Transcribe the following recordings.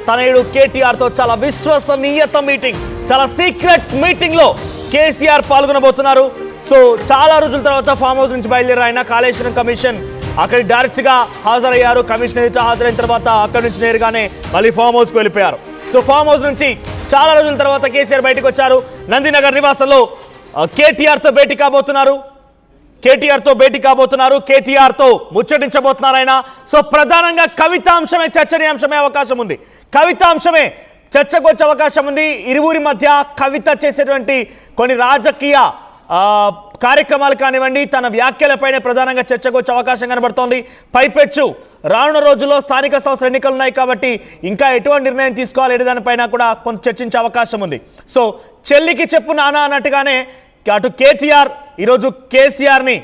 తనయుడు కేటీఆర్ తో చాలా విశ్వసనీయత మీటింగ్, చాలా సీక్రెట్ మీటింగ్ లో కేసీఆర్ పాల్గొనబోతున్నారు. సో చాలా రోజుల తర్వాత ఫామ్ హౌస్ నుంచి బయలుదేరారు ఆయన. కాళేశ్వరం కమిషన్ అక్కడికి డైరెక్ట్ గా హాజరయ్యారు. కమిషన్ ఎదుట హాజరైన తర్వాత అక్కడి నుంచి నేరుగానే మళ్ళీ ఫామ్ హౌస్ కు వెళ్ళిపోయారు. సో ఫామ్ హౌస్ నుంచి చాలా రోజుల తర్వాత కేసీఆర్ బయటకు వచ్చారు. నందినగర్ నివాసంలో కేటీఆర్ తో భేటీ కాబోతున్నారు. కేటీఆర్ తో ముచ్చటించబోతున్నారు ఆయన. సో ప్రధానంగా కవితాంశమే చర్చనీయాంశమే అవకాశం ఉంది. కవితాంశమే చర్చకు వచ్చే అవకాశం ఉంది. ఇరువురి మధ్య కవిత చేసేటువంటి కొన్ని రాజకీయ కార్యక్రమాలు కానివ్వండి, తన వ్యాఖ్యలపైనే ప్రధానంగా చర్చకు వచ్చే అవకాశం కనబడుతోంది. పైపెచ్చు రానున్న రోజుల్లో స్థానిక సంస్థల ఎన్నికలు ఉన్నాయి కాబట్టి ఇంకా ఎటువంటి నిర్ణయం తీసుకోవాలి దానిపైన కూడా కొంత చర్చించే అవకాశం ఉంది. సో చెల్లికి చెప్పు నానా అన్నట్టుగానే అటు కేటీఆర్ ఈరోజు కేసీఆర్ని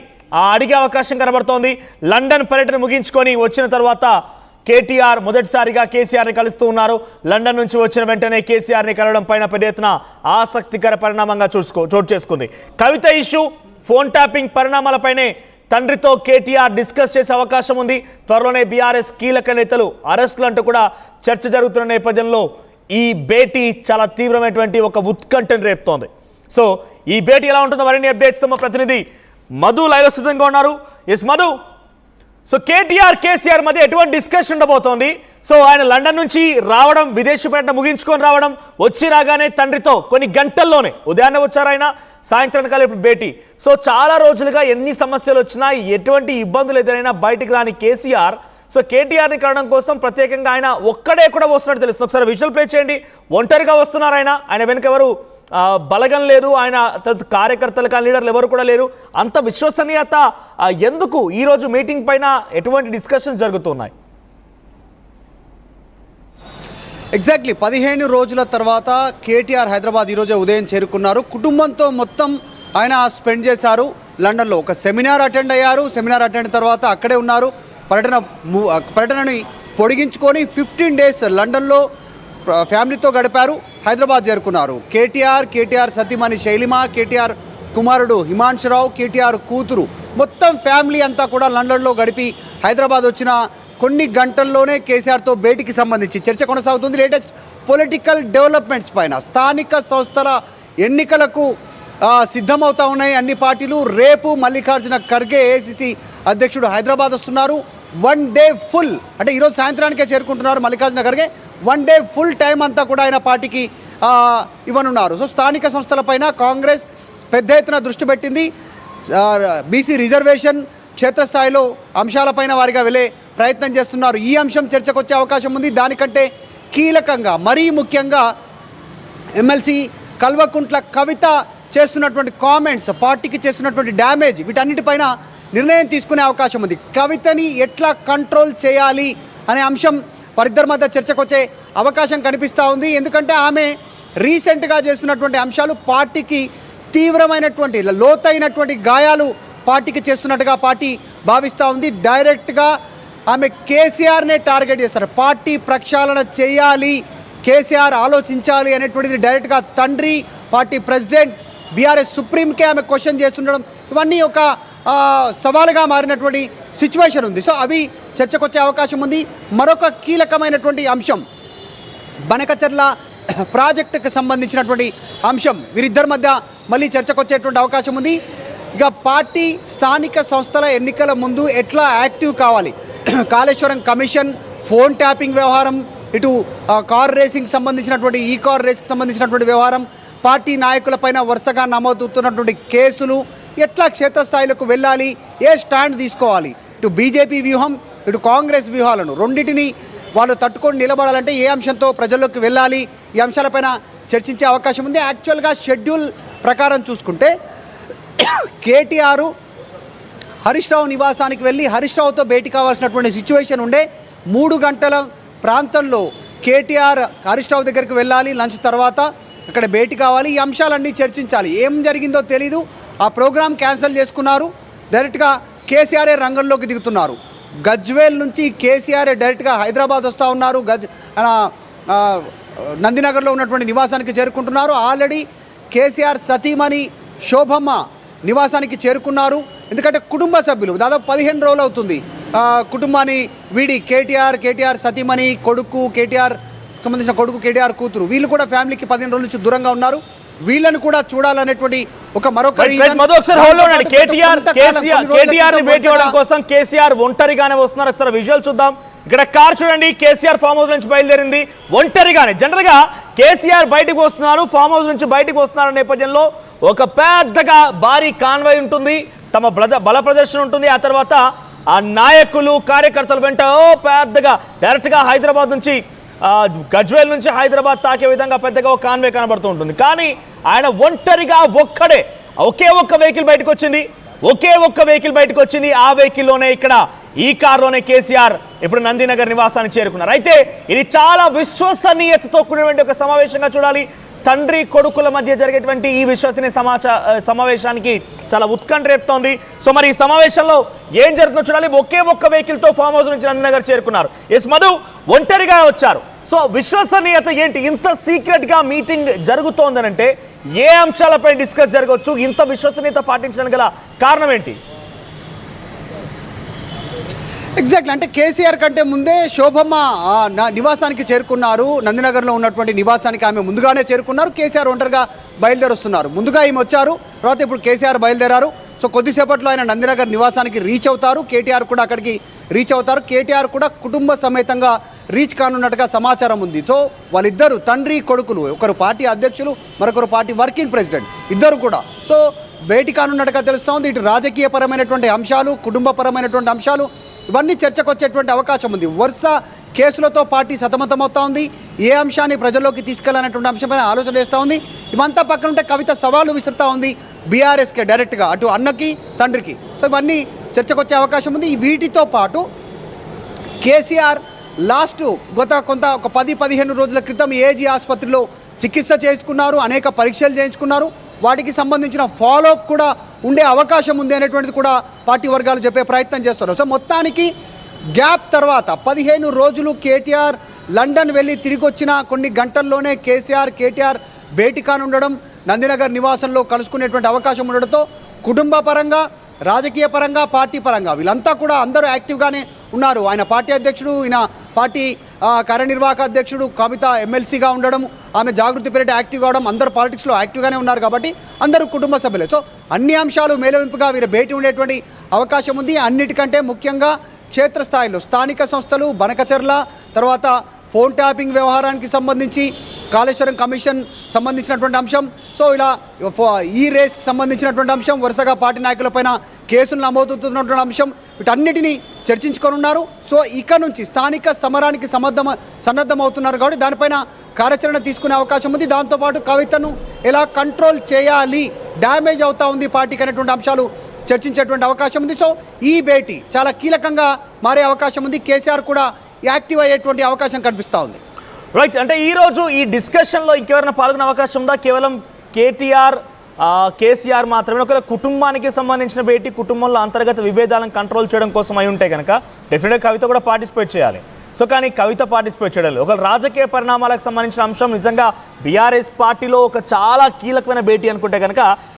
అడిగే అవకాశం కనబడుతోంది. లండన్ పర్యటన ముగించుకొని వచ్చిన తర్వాత కేటీఆర్ మొదటిసారిగా కేసీఆర్ని కలుస్తూ ఉన్నారు. లండన్ నుంచి వచ్చిన వెంటనే కేసీఆర్ని కలవడం పైన పెద్ద ఎత్తున ఆసక్తికర పరిణామంగా చోటు చేసుకుంది. కవిత ఇష్యూ, ఫోన్ ట్యాపింగ్ పరిణామాలపైనే తండ్రితో కేటీఆర్ డిస్కస్ చేసే అవకాశం ఉంది. త్వరలోనే బీఆర్ఎస్ కీలక నేతలు అరెస్టులు అంటూ కూడా చర్చ జరుగుతున్న నేపథ్యంలో ఈ భేటీ చాలా తీవ్రమైనటువంటి ఒక ఉత్కంఠను రేపుతోంది. సో ఈ భేటీ ఎలా ఉంటుందో మరిన్ని అప్డేట్స్తో మా ప్రతినిధి మధు లైవ్ సిద్ధంగా ఉన్నారు. ఎస్ మధు, సో కేసీఆర్ మధ్య ఎటువంటి డిస్కషన్ ఉండబోతోంది? సో ఆయన లండన్ నుంచి రావడం, విదేశీ పర్యటన ముగించుకొని రావడం, వచ్చి రాగానే తండ్రితో కొన్ని గంటల్లోనే ఉదయాన్నే వచ్చారు ఆయన, సాయంత్రం కాలం ఇప్పుడు భేటీ. సో చాలా రోజులుగా ఎన్ని సమస్యలు వచ్చినా, ఎటువంటి ఇబ్బందులు ఎదురైనా బయటికి రాని కేసీఆర్ సో కేటీఆర్ని కలవడం కోసం ప్రత్యేకంగా ఆయన ఒక్కడే కూడా వస్తున్నట్టు తెలుస్తుంది. ఒకసారి విజువల్ ప్లే చేయండి. ఒంటరిగా వస్తున్నారు ఆయన వెనుక ఎవరు బలగం లేదు, ఆయన కార్యకర్తలు కానీ లీడర్లు ఎవరు కూడా లేరు. అంత విశ్వసనీయత ఎందుకు? ఈరోజు మీటింగ్ పైన ఎటువంటి డిస్కషన్స్ జరుగుతున్నాయి? ఎగ్జాక్ట్లీ 15 రోజుల తర్వాత కేటీఆర్ హైదరాబాద్ ఈరోజే ఉదయం చేరుకున్నారు. కుటుంబంతో మొత్తం ఆయన స్పెండ్ చేశారు లండన్లో. ఒక సెమినార్ అటెండ్ అయ్యారు. సెమినార్ అటెండ్ తర్వాత అక్కడే ఉన్నారు. పర్యటనని పొడిగించుకొని 15 days లండన్లో ఫ్యామిలీతో గడిపారు. హైదరాబాద్ చేరుకున్నారు. కేటీఆర్ సతీమణి శైలిమ, కేటీఆర్ కుమారుడు హిమాంశురావు, కేటీఆర్ కూతురు, మొత్తం ఫ్యామిలీ అంతా కూడా లండన్లో గడిపి హైదరాబాద్ వచ్చిన కొన్ని గంటల్లోనే కేసీఆర్తో భేటీకి సంబంధించి చర్చ కొనసాగుతుంది. లేటెస్ట్ పొలిటికల్ డెవలప్మెంట్స్ పైన, స్థానిక సంస్థల ఎన్నికలకు సిద్ధమవుతా ఉన్నాయి అన్ని పార్టీలు. రేపు మల్లికార్జున ఖర్గే ఏఐసిసి అధ్యక్షుడు హైదరాబాద్ వస్తున్నారు. 1 day ఫుల్, అంటే ఈరోజు సాయంత్రానికే చేరుకుంటున్నారు Mallikarjun Kharge. 1 day full time అంతా కూడా ఆయన పార్టీకి ఇవ్వనున్నారు. సో స్థానిక సంస్థలపైన కాంగ్రెస్ పెద్ద ఎత్తున దృష్టి పెట్టింది. బీసీ రిజర్వేషన్ క్షేత్రస్థాయిలో అంశాలపైన వారిగా వెళ్ళే ప్రయత్నం చేస్తున్నారు. ఈ అంశం చర్చకు వచ్చే అవకాశం ఉంది. దానికంటే కీలకంగా, మరీ ముఖ్యంగా ఎమ్మెల్సీ కల్వకుంట్ల కవిత చేస్తున్నటువంటి కామెంట్స్, పార్టీకి చేస్తున్నటువంటి డ్యామేజ్, వీటన్నిటిపైన నిర్ణయం తీసుకునే అవకాశం ఉంది. కవితని ఎట్లా కంట్రోల్ చేయాలి అనే అంశం వారిద్దరి మధ్య చర్చకు వచ్చే అవకాశం కనిపిస్తూ ఉంది. ఎందుకంటే ఆమె రీసెంట్గా చేస్తున్నటువంటి అంశాలు పార్టీకి తీవ్రమైనటువంటి, లోతైనటువంటి గాయాలు పార్టీకి చేస్తున్నట్టుగా పార్టీ భావిస్తూ ఉంది. డైరెక్ట్గా ఆమె కేసీఆర్నే టార్గెట్ చేస్తారు. పార్టీ ప్రక్షాళన చేయాలి, కేసీఆర్ ఆలోచించాలి అనేటువంటిది డైరెక్ట్గా తండ్రి, పార్టీ ప్రెసిడెంట్, బీఆర్ఎస్ సుప్రీంకే ఆమె క్వశ్చన్ చేస్తుండడం, ఇవన్నీ ఒక సవాలుగా మారినటువంటి సిచ్యువేషన్ ఉంది. సో అవి చర్చకు వచ్చే అవకాశం ఉంది. మరొక కీలకమైనటువంటి అంశం బనకచర్ల ప్రాజెక్టుకు సంబంధించినటువంటి అంశం, వీరిద్దరి మధ్య మళ్ళీ చర్చకు వచ్చేటువంటి అవకాశం ఉంది. ఇక పార్టీ స్థానిక సంస్థల ఎన్నికల ముందు ఎట్లా యాక్టివ్ కావాలి, కాళేశ్వరం కమిషన్, ఫోన్ ట్యాపింగ్ వ్యవహారం, ఇటు కార్ రేసింగ్కి సంబంధించినటువంటి కార్ రేస్కి సంబంధించినటువంటి వ్యవహారం, పార్టీ నాయకులపైన వరుసగా నమోదవుతున్నటువంటి కేసులు, ఎట్లా క్షేత్రస్థాయిలకు వెళ్ళాలి, ఏ స్టాండ్ తీసుకోవాలి, ఇటు బీజేపీ వ్యూహం, ఇటు కాంగ్రెస్ వ్యూహాలను రెండింటిని వాళ్ళు తట్టుకొని నిలబడాలంటే ఏ అంశంతో ప్రజల్లోకి వెళ్ళాలి, ఈ అంశాలపైన చర్చించే అవకాశం ఉంది. యాక్చువల్గా షెడ్యూల్ ప్రకారం చూసుకుంటే కేటీఆర్ హరీష్ రావు నివాసానికి వెళ్ళి హరీష్ రావుతో భేటీ కావాల్సినటువంటి సిచ్యువేషన్ ఉండే. 3 గంటల ప్రాంతంలో కేటీఆర్ హరీష్ రావు దగ్గరికి వెళ్ళాలి. లంచ్ తర్వాత అక్కడ భేటీ కావాలి, ఈ అంశాలన్నీ చర్చించాలి. ఏం జరిగిందో తెలీదు, ఆ ప్రోగ్రాం క్యాన్సిల్ చేసుకున్నారు. డైరెక్ట్గా కేసీఆర్ఏ రంగంలోకి దిగుతున్నారు. గజ్వేల్ నుంచి కేసీఆర్ డైరెక్ట్గా హైదరాబాద్ వస్తూ ఉన్నారు. నందినగర్లో ఉన్నటువంటి నివాసానికి చేరుకుంటున్నారు. ఆల్రెడీ కేసీఆర్ సతీమణి శోభమ్మ నివాసానికి చేరుకున్నారు. ఎందుకంటే కుటుంబ సభ్యులు దాదాపు 15 రోజులు అవుతుంది కుటుంబాన్ని వీడి. కేటీఆర్ సతీమణి, కొడుకు కేటీఆర్ సంబంధించిన కొడుకు కేటీఆర్ కూతురు వీళ్ళు కూడా ఫ్యామిలీకి 15 రోజుల నుంచి దూరంగా ఉన్నారు. వీళ్ళని కూడా చూడాలనేటువంటి ఒక మరొక మధు ఒకసారి హోల్డ్ ఉండండి. కేటీఆర్ ని భేటీ అవ్వడం కోసం కేసీఆర్ ఒంటరిగానే వస్తున్నారు. ఒకసారి విజువల్ చూద్దాం. ఇక్కడ కార్ చూడండి, కేసీఆర్ ఫామ్ హౌస్ నుంచి బయలుదేరింది ఒంటరిగానే. జనరల్ గా కేసీఆర్ బయటకు వస్తున్నారు, ఫామ్ హౌస్ నుంచి బయటకు వస్తున్నారు నేపథ్యంలో ఒక పెద్దగా భారీ కాన్వాయ్ ఉంటుంది, తమ బల ప్రదర్శన ఉంటుంది. ఆ తర్వాత ఆ నాయకులు కార్యకర్తలు వెంట పెద్దగా డైరెక్ట్ గా హైదరాబాద్ నుంచి గజ్వేల్ నుంచి హైదరాబాద్ తాకే విధంగా పెద్దగా ఒక కాన్వే కనబడుతూ ఉంటుంది. కానీ ఆయన ఒంటరిగా ఒక్కడే ఒకే ఒక్క వెహికల్ బయటకు వచ్చింది. ఆ వెహికల్లోనే ఇక్కడ ఈ కారులోనే కేసీఆర్ ఇప్పుడు నందినగర్ నివాసానికి చేరుకున్నారు. అయితే ఇది చాలా విశ్వసనీయతతో కూడినటువంటి ఒక సమావేశంగా చూడాలి. తండ్రి కొడుకుల మధ్య జరిగేటువంటి ఈ విశ్వసనీయ సమావేశానికి చాలా ఉత్కంఠ రేపుతోంది. సో మరి ఈ సమావేశంలో ఏం జరుగుతుందో చూడాలి. ఒకే ఒక్క వెహికల్తో ఫామ్ హౌస్ నుంచి నందినగర్ చేరుకున్నారు. ఎస్ మధు ఒంటరిగా వచ్చారు. సో విశ్వసనీయత ఏంటి? ఇంత సీక్రెట్గా మీటింగ్ జరుగుతోందనంటే ఏ అంశాలపై డిస్కస్ జరగవచ్చు? ఇంత విశ్వసనీయత పాటించడానికి గల కారణం ఏంటి? ఎగ్జాక్ట్లీ, అంటే కేసీఆర్ కంటే ముందే శోభమ్మ నివాసానికి చేరుకున్నారు. నందినగర్లో ఉన్నటువంటి నివాసానికి ఆమె ముందుగానే చేరుకున్నారు. కేసీఆర్ ఒంటరిగా బయలుదేరుస్తున్నారు. ముందుగా ఈమె వచ్చారు, తర్వాత ఇప్పుడు కేసీఆర్ బయలుదేరారు. సో కొద్దిసేపట్లో ఆయన నందినగర్ నివాసానికి రీచ్ అవుతారు. కేటీఆర్ కూడా అక్కడికి రీచ్ అవుతారు. కేటీఆర్ కూడా కుటుంబ సమేతంగా రీచ్ కానున్నట్టుగా సమాచారం ఉంది. సో వాళ్ళిద్దరు తండ్రి కొడుకులు, ఒకరు పార్టీ అధ్యక్షులు, మరొకరు పార్టీ వర్కింగ్ ప్రెసిడెంట్, ఇద్దరు కూడా సో భేటీ కానున్నట్టుగా తెలుస్తోంది. ఇటు రాజకీయపరమైనటువంటి అంశాలు, కుటుంబపరమైనటువంటి అంశాలు ఇవన్నీ చర్చకు వచ్చేటువంటి అవకాశం ఉంది. వరుస కేసులతో పార్టీ సతమతమవుతా ఉంది. ఏ అంశాన్ని ప్రజల్లోకి తీసుకెళ్లాలనేటువంటి అంశంపైన ఆలోచన చేస్తూ ఉంది. ఇవంతా పక్కన ఉంటే కవిత సవాలు విసురుతూ ఉంది బీఆర్ఎస్కే డైరెక్ట్గా, అటు అన్నకి తండ్రికి. సో ఇవన్నీ చర్చకు వచ్చే అవకాశం ఉంది. వీటితో పాటు కేసీఆర్ ఒక 10-15 రోజుల క్రితం ఏజీ ఆసుపత్రిలో చికిత్స చేసుకున్నారు, అనేక పరీక్షలు చేయించుకున్నారు. వాటికి సంబంధించిన ఫాలోఅప్ కూడా ఉండే అవకాశం ఉంది అనేటువంటిది కూడా పార్టీ వర్గాలు చెప్పే ప్రయత్నం చేస్తున్నారు. సో మొత్తానికి గ్యాప్ తర్వాత 15 రోజులు కేటీఆర్ లండన్ వెళ్ళి తిరిగి వచ్చిన కొన్ని గంటల్లోనే కేటీఆర్ భేటీ కానుండడం, నందినగర్ నివాసంలో కలుసుకునేటువంటి అవకాశం ఉండడంతో కుటుంబ పరంగా, రాజకీయ పరంగా, పార్టీ పరంగా వీళ్ళంతా కూడా అందరూ యాక్టివ్గానే ఉన్నారు. ఆయన పార్టీ అధ్యక్షుడు, ఈయన పార్టీ కార్యనిర్వాహక అధ్యక్షుడు, కవిత ఎమ్మెల్సీగా ఉండడం, ఆమె జాగృతి పేరిట యాక్టివ్ కావడం, అందరూ పాలిటిక్స్లో యాక్టివ్గానే ఉన్నారు కాబట్టి అందరూ కుటుంబ సభ్యులే. సో అన్ని అంశాలు మేలవింపుగా వీరు భేటీ ఉండేటువంటి అవకాశం ఉంది. అన్నిటికంటే ముఖ్యంగా క్షేత్రస్థాయిలో స్థానిక సంస్థలు, బనకచర్ల, తర్వాత ఫోన్ ట్యాపింగ్ వ్యవహారానికి సంబంధించి కాళేశ్వరం కమిషన్ సంబంధించినటువంటి అంశం, సో ఇలా ఈ రేస్కి సంబంధించినటువంటి అంశం, వరుసగా పార్టీ నాయకులపైన కేసులు నమోదవుతున్నటువంటి అంశం, వీటన్నిటినీ చర్చించుకొనున్నారు. సో ఇక నుంచి స్థానిక సమరానికి సన్నద్ధమవుతున్నారు కాబట్టి దానిపైన కార్యాచరణ తీసుకునే అవకాశం ఉంది. దాంతోపాటు కవితను ఎలా కంట్రోల్ చేయాలి, డ్యామేజ్ అవుతా ఉంది పార్టీకి అనేటువంటి అంశాలు చర్చించేటువంటి అవకాశం ఉంది. సో ఈ భేటీ చాలా కీలకంగా మారే అవకాశం ఉంది. కేసీఆర్ కూడా యాక్టివ్ అయ్యేటువంటి అవకాశం కనిపిస్తూ ఉంది. రైట్, అంటే ఈరోజు ఈ డిస్కషన్లో ఇంకెవరైనా పాల్గొనే అవకాశం ఉందా? కేవలం కేసీఆర్ మాత్రమే? ఒకవేళ కుటుంబానికి సంబంధించిన భేటీ, కుటుంబంలో అంతర్గత విభేదాలను కంట్రోల్ చేయడం కోసం అయి ఉంటే కనుక డెఫినెట్గా కవిత కూడా పార్టిసిపేట్ చేయాలి. సో కానీ కవిత పార్టిసిపేట్ చేయడం లేదు. ఒకవేళ రాజకీయ పరిణామాలకు సంబంధించిన అంశం నిజంగా బీఆర్ఎస్ పార్టీలో ఒక చాలా కీలకమైన భేటీ అనుకుంటే కనుక